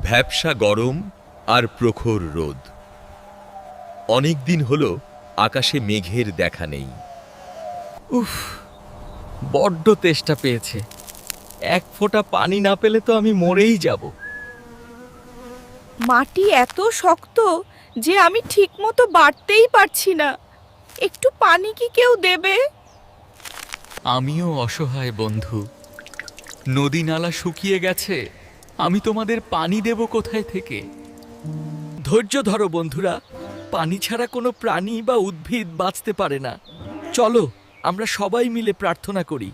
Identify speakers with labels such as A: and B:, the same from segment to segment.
A: ভ্যাপসা গরম আর প্রখর রোদ। অনেক দিন হলো আকাশে মেঘের দেখা নেই।
B: উফ, বড্ড তেষ্টা পেয়েছে। এক ফোঁটা পানি না পেলে তো আমি মরেই যাব।
C: মাটি এত শক্ত যে আমি ঠিকমতো বাড়তেই পারছি না। একটু পানি কি কেউ দেবে?
B: আমিও অসহায় বন্ধু। নদী নালা শুকিয়ে গেছে, আমি তোমাদের পানি দেব কোথায় থেকে? ধৈর্য ধরো বন্ধুরা, পানি ছাড়া কোনো প্রাণী বা উদ্ভিদ বাঁচতে পারে না। চলো আমরা সবাই মিলে প্রার্থনা করি।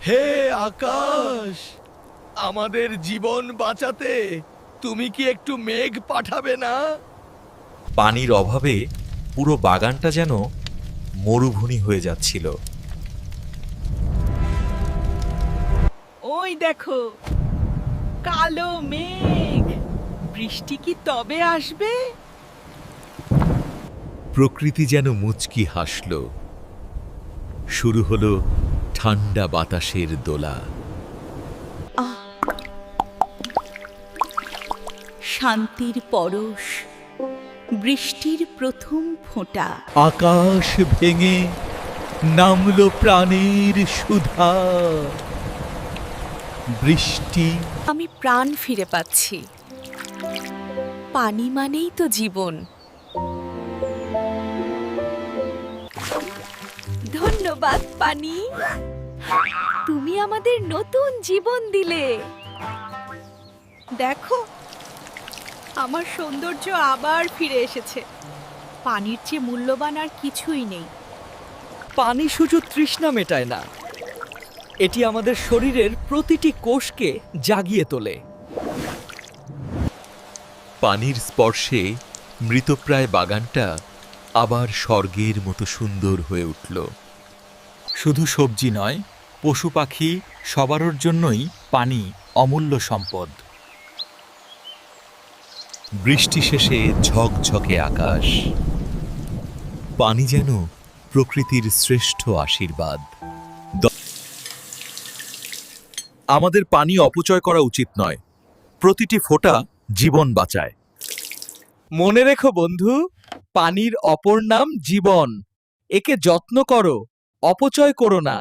A: হে আকাশ, আমাদের জীবন বাঁচাতে তুমি কি একটু মেঘ পাঠাবে না? পানির অভাবে পুরো বাগানটা যেন মরুভূমি হয়ে যাচ্ছিল।
C: ওই দেখো, কালো মেঘ। বৃষ্টি কি তবে আসবে?
A: প্রকৃতি যেন মুচকি হাসল। শুরু হলো ঠান্ডা বাতাসের দোলা।
C: শান্তির পরশ, বৃষ্টির প্রথম ফোঁটা।
A: আকাশ ভেঙে নামলো প্রাণের সুধা। বৃষ্টি
C: আমি প্রাণ ফিরে পাচ্ছি। পানি মানেই তো জীবন। ধন্যবাদ পানি, তুমি আমাদের নতুন জীবন দিলে। দেখো, আমার সৌন্দর্য আবার ফিরে এসেছে। পানির চেয়ে মূল্যবান আর কিছুই নেই।
B: পানি শুধু তৃষ্ণা মেটায় না, এটি আমাদের শরীরের প্রতিটি কোষকে জাগিয়ে তোলে।
A: পানির স্পর্শে মৃতপ্রায় বাগানটা আবার স্বর্গের মতো সুন্দর হয়ে উঠল।
B: শুধু সবজি নয়, পশু পাখি সবারর জন্যই পানি অমূল্য সম্পদ।
A: বৃষ্টি শেষে ঝকঝকে আকাশ। পানি যেন প্রকৃতির শ্রেষ্ঠ আশীর্বাদ। আমাদের পানি অপচয় করা উচিত নয়। প্রতিটি ফোঁটা জীবন বাঁচায়।
B: মনে রেখো বন্ধু, পানির অপর নাম জীবন। একে যত্ন করো, অপচয় করো না।